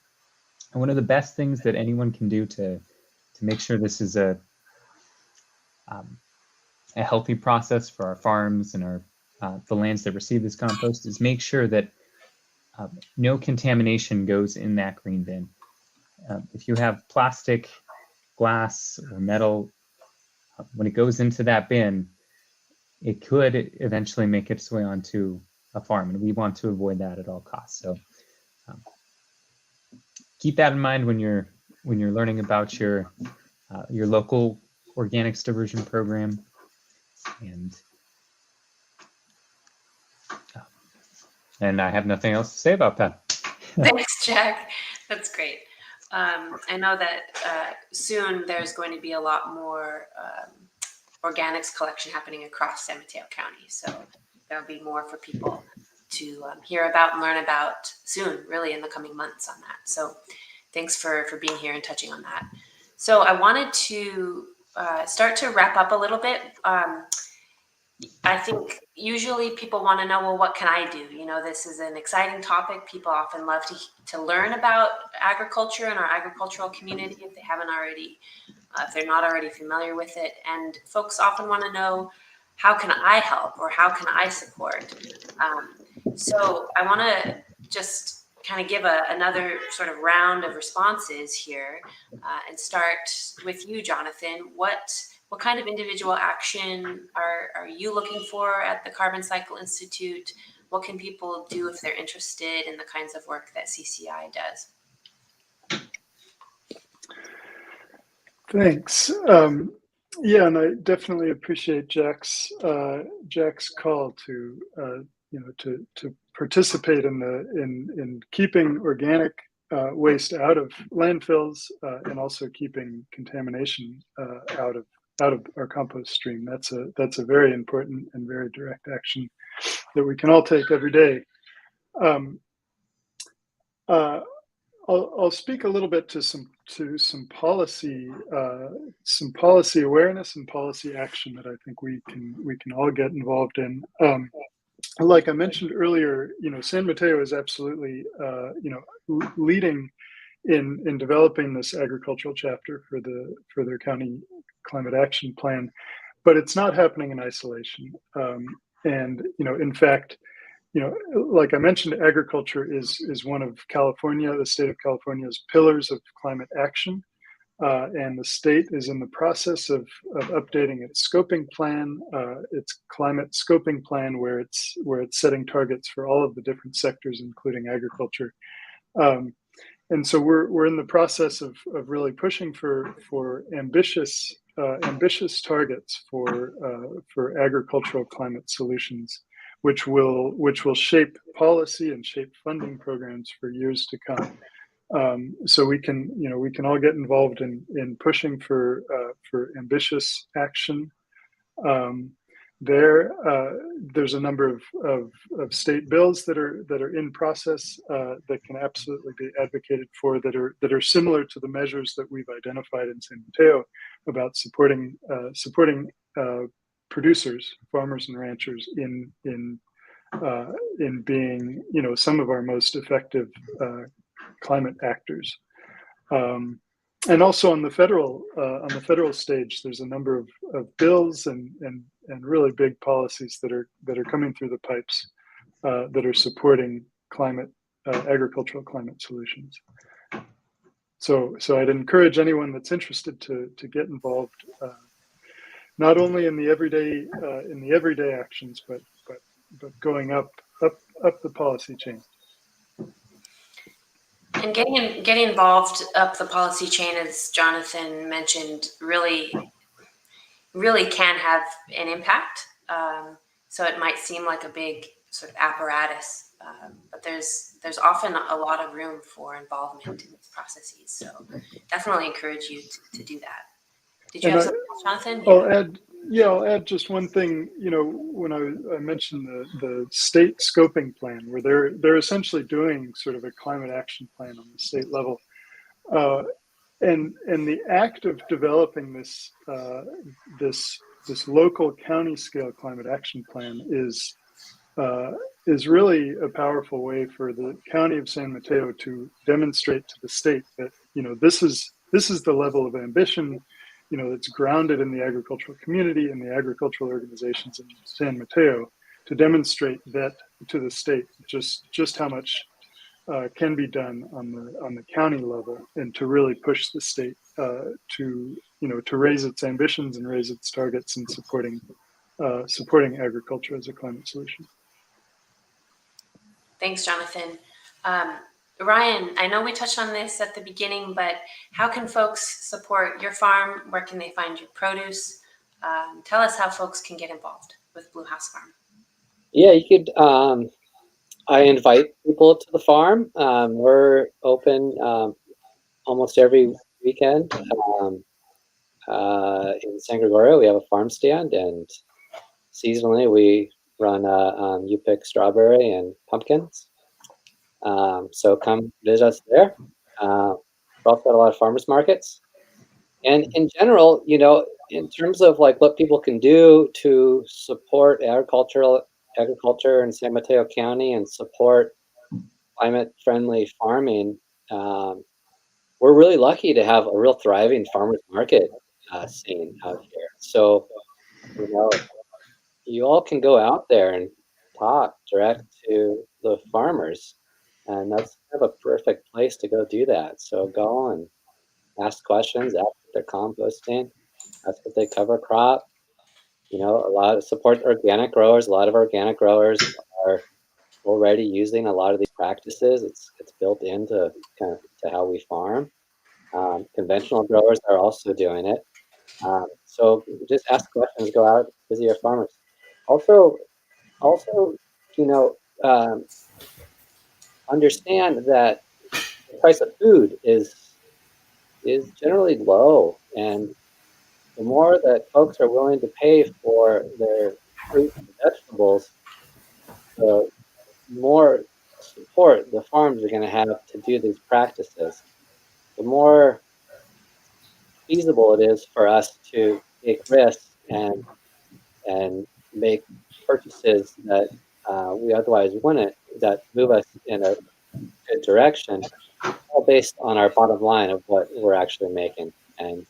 And one of the best things that anyone can do to make sure this is a healthy process for our farms and our the lands that receive this compost is make sure that no contamination goes in that green bin. If you have plastic, glass, or metal, when it goes into that bin, it could eventually make its way onto a farm, and we want to avoid that at all costs. So keep that in mind when you're learning about your local organics diversion program. And I have nothing else to say about that. Thanks, Jack. That's great. I know that soon there's going to be a lot more organics collection happening across San Mateo County. So there'll be more for people to hear about and learn about soon, really in the coming months on that. So thanks for being here and touching on that. So I wanted to start to wrap up a little bit. I think usually people want to know, well, what can I do? You know, this is an exciting topic. People often love to learn about agriculture and our agricultural community if they haven't already, if they're not already familiar with it. And folks often want to know, how can I help or how can I support? So I want to just kind of give another sort of round of responses here and start with you, Jonathan. What kind of individual action are you looking for at the Carbon Cycle Institute? What can people do if they're interested in the kinds of work that CCI does? Thanks. Yeah, and I definitely appreciate Jack's call to to participate in keeping organic waste out of landfills and also keeping contamination out of our compost stream. That's a very important and very direct action that we can all take every day. I'll speak a little bit to some policy awareness and policy action that I think we can all get involved in. Like I mentioned earlier, San Mateo is absolutely leading in developing this agricultural chapter for their county climate action plan, but it's not happening in isolation. And in fact, like I mentioned, agriculture is one of the state of California's pillars of climate action. And the state is in the process of updating its scoping plan, its climate scoping plan, where it's setting targets for all of the different sectors, including agriculture. And so we're in the process of really pushing for ambitious targets for agricultural climate solutions, which will shape policy and shape funding programs for years to come. So we can all get involved in pushing for ambitious action. There's a number of state bills that are in process that can absolutely be advocated for, that are similar to the measures that we've identified in San Mateo about supporting producers, farmers and ranchers in being some of our most effective climate actors. And also on the federal stage, there's a number of bills and really big policies that are coming through the pipes that are supporting agricultural climate solutions. So I'd encourage anyone that's interested to get involved, not only in the everyday actions, but going up the policy chain. And getting involved up the policy chain, as Jonathan mentioned, really can have an impact. So it might seem like a big sort of apparatus, but there's often a lot of room for involvement in these processes. So definitely encourage you to do that. Did you have something else, Jonathan? I'll add just one thing. When I mentioned the state scoping plan, where they're essentially doing sort of a climate action plan on the state level, and the act of developing this local county scale climate action plan is really a powerful way for the county of San Mateo to demonstrate to the state that this is the level of ambition that's grounded in the agricultural community and the agricultural organizations in San Mateo, to demonstrate that to the state just how much can be done on the county level, and to really push the state to raise its ambitions and raise its targets in supporting agriculture as a climate solution. Thanks, Jonathan. Ryan, I know we touched on this at the beginning, but how can folks support your farm? Where can they find your produce? Tell us how folks can get involved with Blue House Farm. Yeah, you could. I invite people to the farm. We're open almost every weekend. In San Gregorio, we have a farm stand, and seasonally we run you pick strawberry and pumpkins. So come visit us there. also got a lot of farmers markets. And in general, you know, in terms of like what people can do to support agriculture in San Mateo County and support climate-friendly farming, we're really lucky to have a real thriving farmers market scene out here. So, you know, you all can go out there and talk direct to the farmers, and that's kind of a perfect place to go do that. So go and ask questions, ask if they're composting, ask if they cover crop. You know, a lot of support organic growers. A lot of organic growers are already using a lot of these practices. It's built into kind of to how we farm. Conventional growers are also doing it. So just ask questions, go out, visit your farmers. Also, you know, understand that the price of food is generally low, and the more that folks are willing to pay for their fruits and vegetables, the more support the farms are going to have to do these practices. The more feasible it is for us to take risks and make purchases that we otherwise wouldn't, that move us in a good direction, all based on our bottom line of what we're actually making. And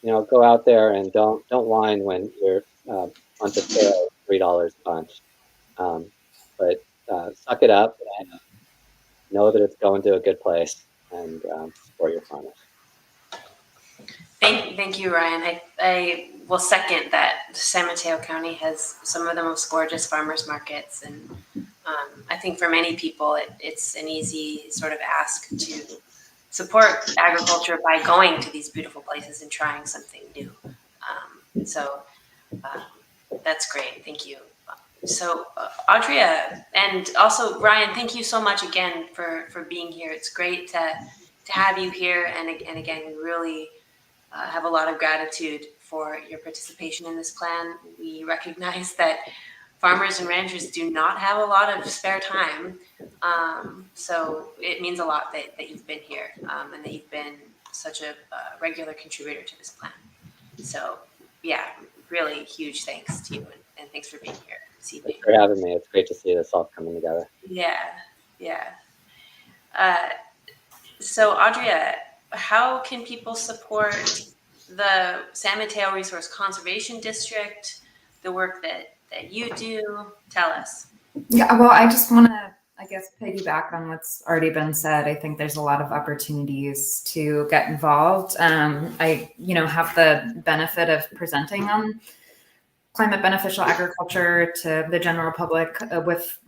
you know, go out there and don't whine when your bunch of kale is $3 a bunch, but suck it up and know that it's going to a good place, and support your farmers. Thank you, Ryan. I will second that San Mateo County has some of the most gorgeous farmers markets, and I think for many people it's an easy sort of ask to support agriculture by going to these beautiful places and trying something new. So that's great. Thank you. So Audrey, and also Ryan, thank you so much again for being here. It's great to have you here, and again, we really have a lot of gratitude for your participation in this plan. We recognize that farmers and ranchers do not have a lot of spare time. So it means a lot that you've been here, and that you've been such a regular contributor to this plan. So yeah, really huge thanks to you, and thanks for being here this evening. Thanks for having me. It's great to see this all coming together. Yeah. So Audrey, how can people support the San Mateo Resource Conservation District, the work that you do? Tell us. Yeah, well, I just want to, I guess, piggyback on what's already been said. I think there's a lot of opportunities to get involved. I, have the benefit of presenting on climate beneficial agriculture to the general public with,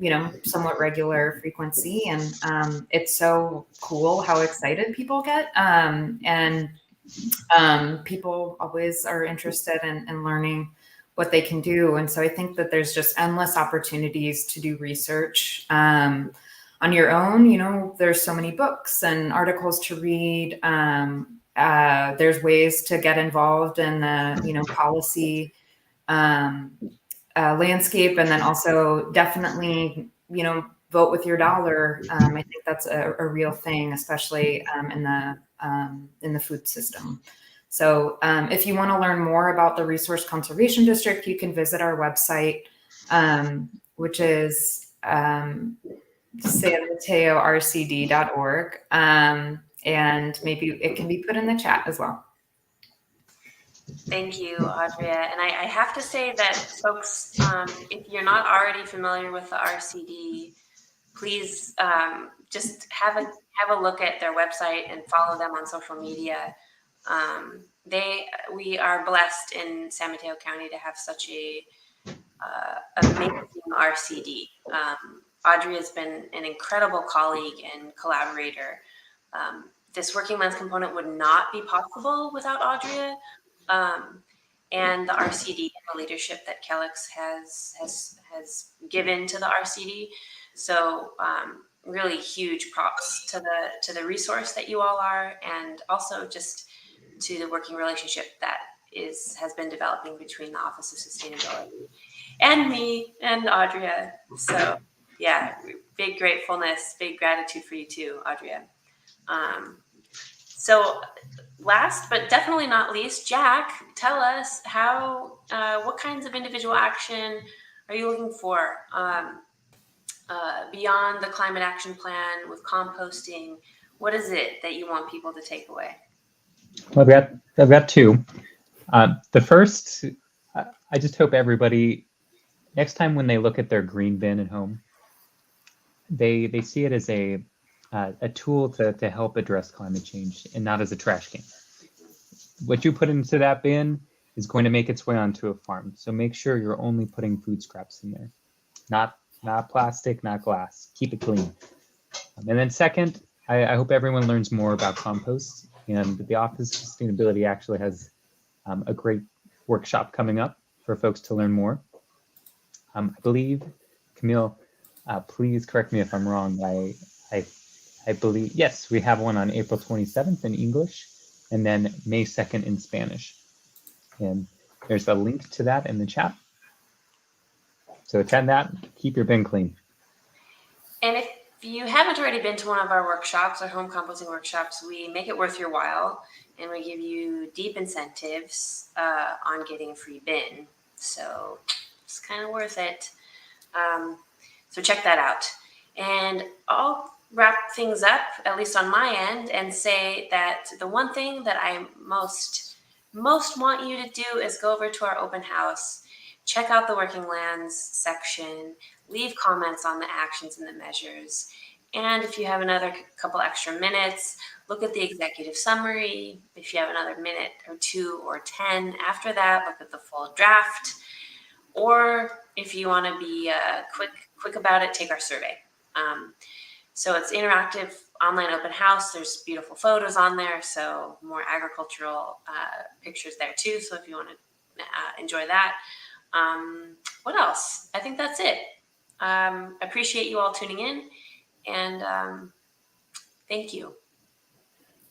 somewhat regular frequency. And it's so cool how excited people get. And people always are interested in learning what they can do. And so I think that there's just endless opportunities to do research on your own. There's so many books and articles to read. There's ways to get involved in the, policy landscape, and then also definitely, vote with your dollar. I think that's a real thing, especially in the food system. So if you want to learn more about the Resource Conservation District, you can visit our website, which is sanmataorcd.org. And maybe it can be put in the chat as well. Thank you, Audrey. And I have to say that folks, if you're not already familiar with the RCD, please just have a look at their website and follow them on social media. We are blessed in San Mateo County to have such a amazing RCD. Audrey has been an incredible colleague and collaborator. This working men's component would not be possible without Audrey. And the RCD and the leadership that Kellex has given to the RCD. So really huge props to the resource that you all are, and also just to the working relationship that has been developing between the Office of Sustainability and me and Audrey. So yeah, big gratefulness, big gratitude for you too, Audrey. So last but definitely not least, Jack, tell us what kinds of individual action are you looking for beyond the climate action plan with composting? What is it that you want people to take away? Well, I've got two. The first, I just hope everybody, next time when they look at their green bin at home, they see it as a tool to help address climate change and not as a trash can. What you put into that bin is going to make its way onto a farm. So make sure you're only putting food scraps in there, not plastic, not glass. Keep it clean. And then second, I hope everyone learns more about compost. And the Office of Sustainability actually has a great workshop coming up for folks to learn more. I believe, Camille, please correct me if I'm wrong. I believe, yes, we have one on April 27th in English and then May 2nd in Spanish. And there's a link to that in the chat. So attend that, keep your bin clean. And if you haven't already been to one of our workshops, our home composting workshops, we make it worth your while and we give you deep incentives on getting a free bin. So it's kind of worth it. So check that out. And I'll wrap things up, at least on my end, and say that the one thing that I most want you to do is go over to our open house, check out the working lands section, leave comments on the actions and the measures. And if you have another couple extra minutes, look at the executive summary. If you have another minute or 2 or 10 after that, look at the full draft. Or if you want to be quick about it, take our survey. So it's interactive online open house. There's beautiful photos on there, so more agricultural pictures there too. So if you want to enjoy that. What else? I think that's it. Appreciate you all tuning in, and thank you.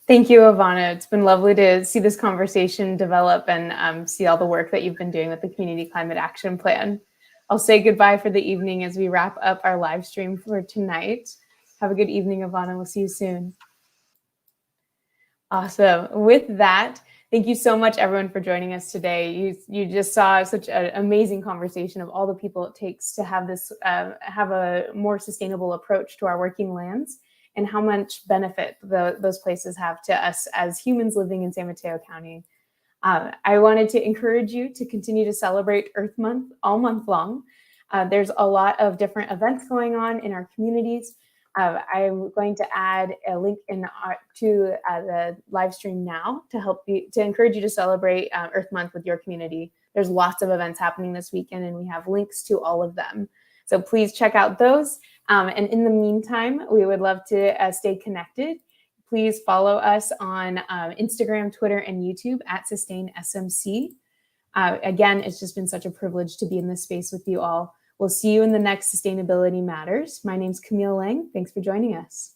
Thank you, Ivana. It's been lovely to see this conversation develop and see all the work that you've been doing with the Community Climate Action Plan. I'll say goodbye for the evening as we wrap up our live stream for tonight. Have a good evening, Ivana. We'll see you soon. Awesome. With that, thank you so much, everyone, for joining us today. You just saw such an amazing conversation of all the people it takes to have this have a more sustainable approach to our working lands and how much benefit those places have to us as humans living in San Mateo County. I wanted to encourage you to continue to celebrate Earth Month all month long. There's a lot of different events going on in our communities. I'm going to add a link to the live stream now to encourage you to celebrate Earth Month with your community. There's lots of events happening this weekend, and we have links to all of them. So please check out those. And in the meantime, we would love to stay connected. Please follow us on Instagram, Twitter, and YouTube at SustainSMC. Again, it's just been such a privilege to be in this space with you all. We'll see you in the next Sustainability Matters. My name's Camille Lang. Thanks for joining us.